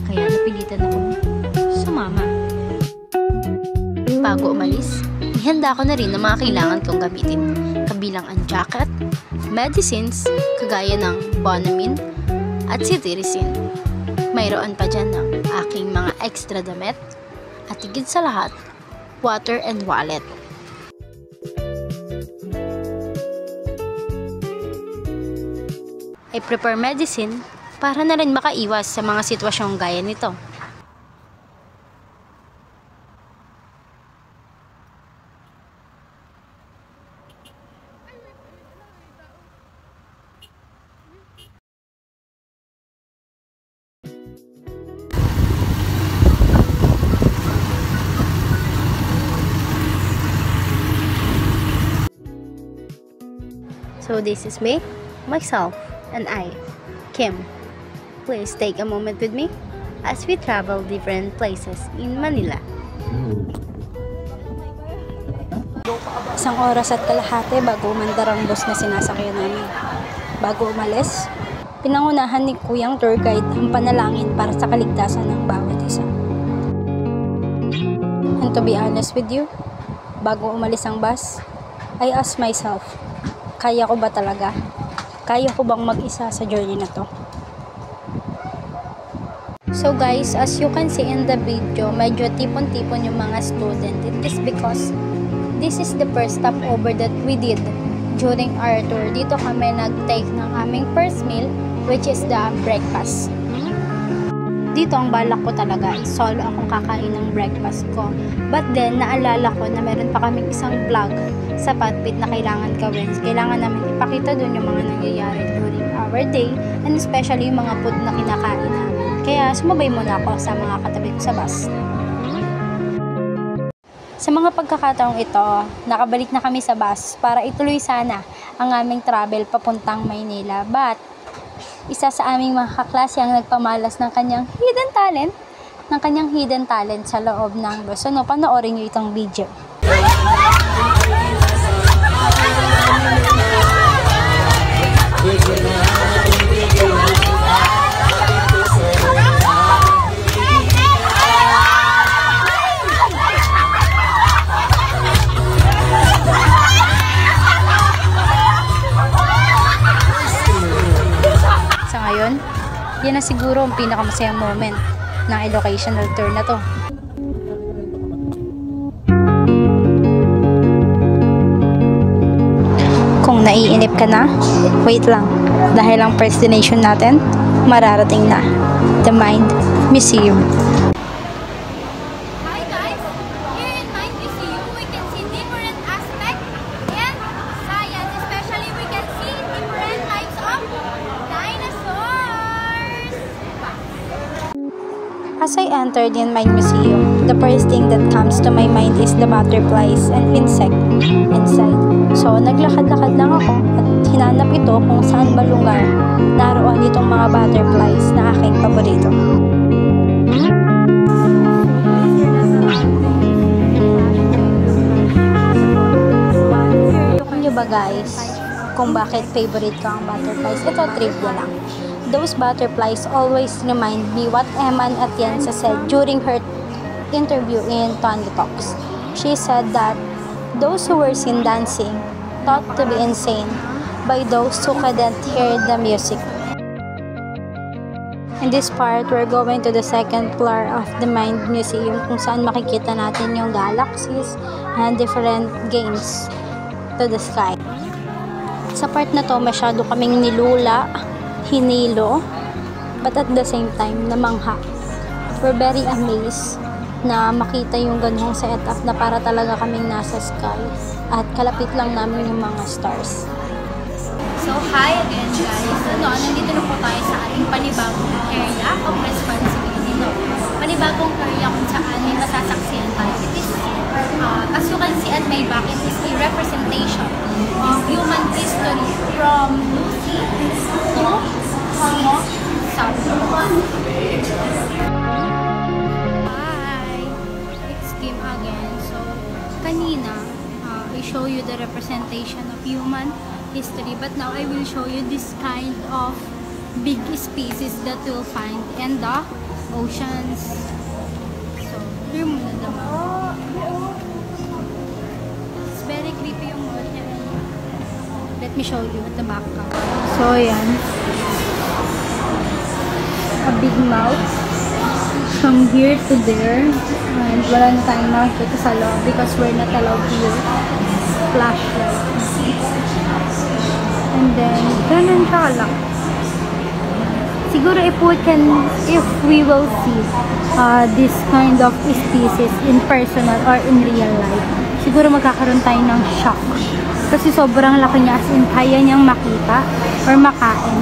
kaya napilitan akong sumama. Bago umalis, ihanda ko na rin ang mga kailangan kong gamitin, kabilang ang jacket, medicines, kagaya ng Bonamine at cetirizine. Mayroon pa dyan ng aking mga extra damit at higit sa lahat, water and wallet. I prepare medicine para na rin makaiwas sa mga sitwasyong gaya nito. So this is me, myself, and I, Kim. Please take a moment with me as we travel different places in Manila. Isang oras at kalahati bago umandar ang bus na sinasakyan namin. Bago umalis, pinangunahan ni Kuyang tour guide ang panalangin para sa kaligtasan ng bawat isa. And to be honest with you, bago umalis ang bus, I asked myself, kaya ko ba talaga? Kaya ko bang mag-isa sa journey na to? So guys, as you can see in the video, medyo tipon-tipon yung mga student. It is because this is the first stopover that we did during our tour. Dito kami nag-take ng aming first meal, which is the breakfast. Dito ang balak ko talaga, solo akong kakain ng breakfast ko. But then, naalala ko na meron pa kaming isang vlog sa Patpit na kailangan gawin. Kailangan namin ipakita dun yung mga nangyayari during our day, and especially yung mga food na kinakain namin. Kaya sumabay muna ako sa mga katabi ko sa bus. Sa mga pagkakataong ito, nakabalik na kami sa bus para ituloy sana ang aming travel papuntang Maynila. But, isa sa aming mga kaklase ang nagpamalas ng kanyang hidden talent sa loob ng bus. So, panoorin nyo itong video. Yan na siguro ang pinakamasayang moment ng educational tour na to. Kung naiinip ka na, wait lang. Dahil ang first destination natin, mararating na. The Mind Museum. Hi guys! Here in Mind Museum, we can see different aspects in science. Especially we can see different types of dinosaurs. As I entered in Mind Museum, the first thing that comes to my mind is the butterflies and insect inside. So, naglakad-lakad lang ako at hinanap ito kung saan ba lugar naroon itong mga butterflies na aking paborito. Alam nyo ba guys, kung bakit favorite ko ang butterflies? Ito, trivia lang. Those butterflies always remind me what Eman Atienza said during her interview in Tony Talks. She said that those who were seen dancing thought to be insane by those who couldn't hear the music. In this part, we're going to the second floor of the Mind Museum kung saan makikita natin yung galaxies and different games to the sky. Sa part na to, masyado kaming nilula, hinilo, but at the same time, namangha. We're very amazed na makita yung ganung setup na para talaga kaming nasa sky at kalapit lang namin yung mga stars. So, hi again guys. Nandito na po tayo sa ating panibagong area of responsibility. Panibagong area kung saan may masasaksihan tayo. It is, as you can see at my back, it is a representation of human history from Lucy to Homo sapiens. Hi! It's Kim again. So, kanina, I show you the representation of human history, but now I will show you this kind of big species that you'll find in the oceans. So, clear muna naman. It's very creepy yung mall niya. Let me show you at the back. So, yan. A big mouth. From here to there. And wala na tayong nakikita sa loob because we're not allowed to use flashlight. And then, ganun siya kalaki. Siguro if we will see this kind of species in personal or in real life, siguro magkakaroon tayo ng shock. Kasi sobrang laki niya, as in kaya niyang makita or makain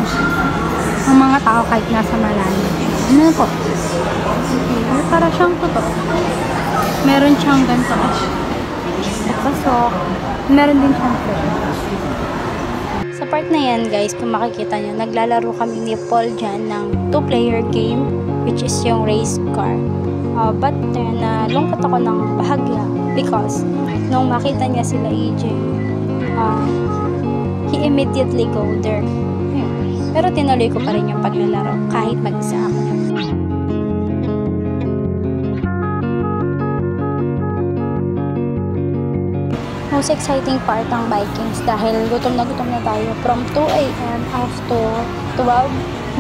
ang mga tao kahit nasa malalim. Ano po? Para siyang totoo. Meron siyang ganito. Pasok. Meron din siyang pwede. Sa part na yan guys, kung makikita nyo, naglalaro kami ni Paul dyan ng 2-player game, which is yung race car. But nalungkot ako ng bahagya because nung makita niya sila EJ, he immediately go there. Pero tinuloy ko pa rin yung paglalaro kahit mag-isa ako. Most exciting part ang Vikings dahil gutom na tayo from 2 AM up to 12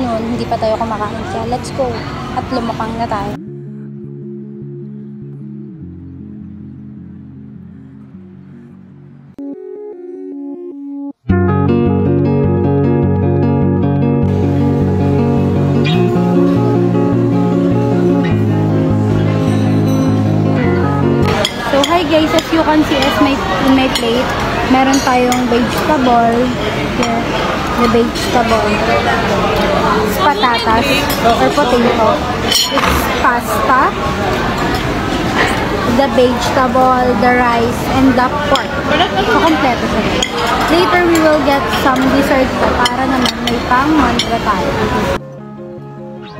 noon, hindi pa tayo kumakain, kaya let's go at lumukang na tayo. Guys, as you can see in my plate, meron tayong vegetable. Here, the vegetable. It's patatas or potato. It's pasta, the vegetable, the rice, and the pork. So, kompleto siya. Later, we will get some dessert para naman may pang-mantra tayo.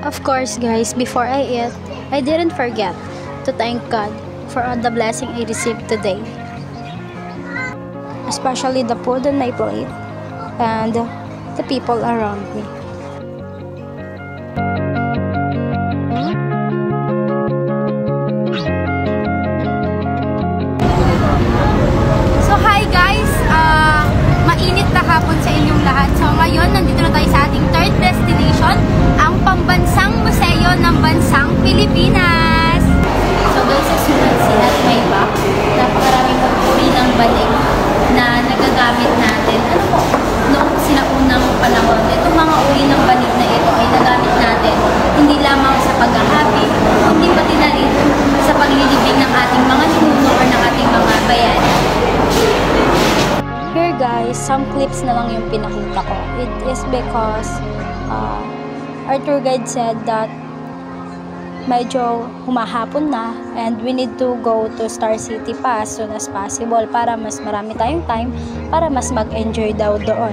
Of course guys, before I eat, I didn't forget to thank God for all the blessing I received today, especially the food on my plate and the people around me. So hi guys, mainit na hapon sa inyong lahat. So ngayon, nandito na tayo sa ating third destination, ang pambansang museo ng bansang Pilipinas. So guys, as you can see at my back, napakaraming pagpuri ng banig na nagagamit natin. Ano po? Noong sinaunang panahon, itong mga uri ng banig na ito ay nagamit natin hindi lamang sa paghahabi, hindi pati na rin sa paglilibing ng ating mga ninuno or ng ating mga bayani. Here guys, some clips na lang yung pinakita ko. It is because our tour guide said that medyo humahapon na and we need to go to Star City pa as soon as possible para mas marami tayong time para mas mag-enjoy daw doon.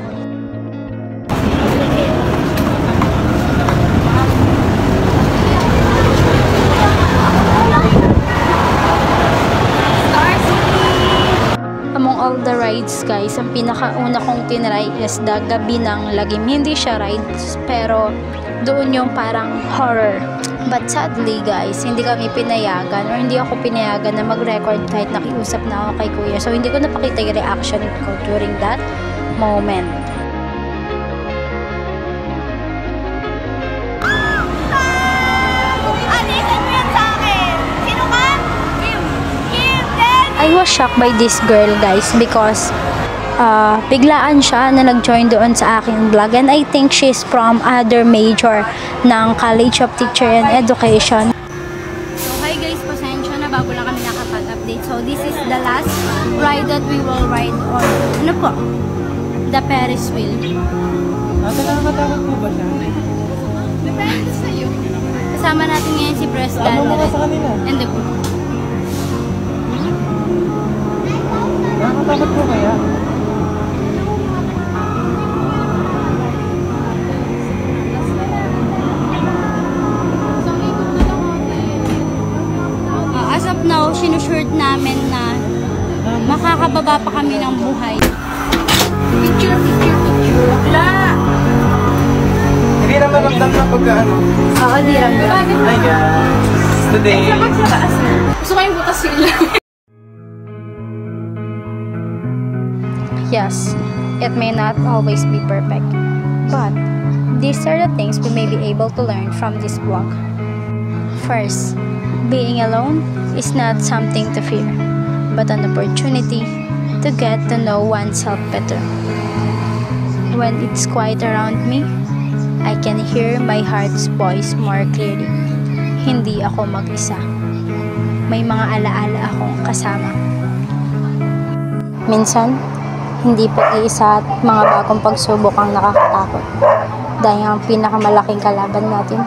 Among all the rides guys, ang pinakauna kong tinry is the Gabi ng Lagim. Hindi siya rides pero doon yung parang horror. But sadly guys, hindi kami pinayagan or hindi ako pinayagan na mag-record kahit nakiusap na ako kay kuya. So hindi ko napakita yung reaction ko during that moment. I was shocked by this girl guys because biglaan siya na nag-join doon sa aking vlog and I think she's from other major ng College of Teacher and Education. So hi guys, pasensya na bago lang kami nakapag-update. So this is the last ride that we will ride on. Ano po? The Ferris wheel. Nakakatakot po ba siya? Depende sa'yo. Kasama natin ngayon si Preston and the group. Nakakatakot po kaya? As of now, sinushirt namin na makakababa pa kami ng buhay. Picture. Wala! Hindi naman ramdam na pagka Oo, di lang. Hi guys! Today, Gusto ko yung butas sila. Yes, it may not always be perfect, but these are the things we may be able to learn from this vlog. First, being alone is not something to fear, but an opportunity to get to know oneself better. When it's quiet around me, I can hear my heart's voice more clearly. Hindi ako mag-isa. May mga alaala akong kasama. Minsan, hindi pag-iisa at mga bagong pagsubok ang nakakatakot. Dahil ang pinakamalaking kalaban natin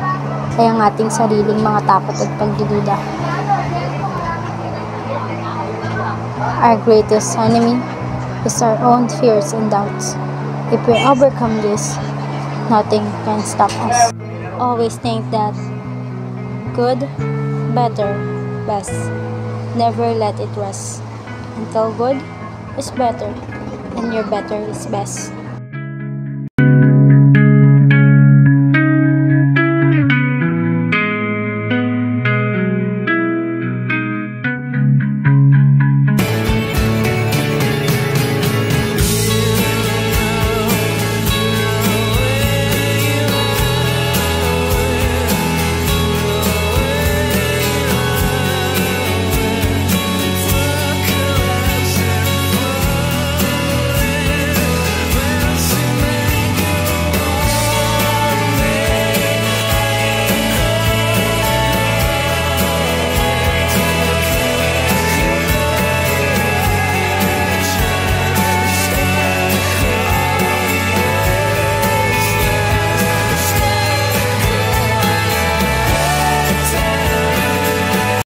ay ang ating sariling mga takot at pagdududa. Our greatest enemy is our own fears and doubts. If we overcome this, nothing can stop us. Always think that good, better, best. Never let it rest until good is better and your better is best.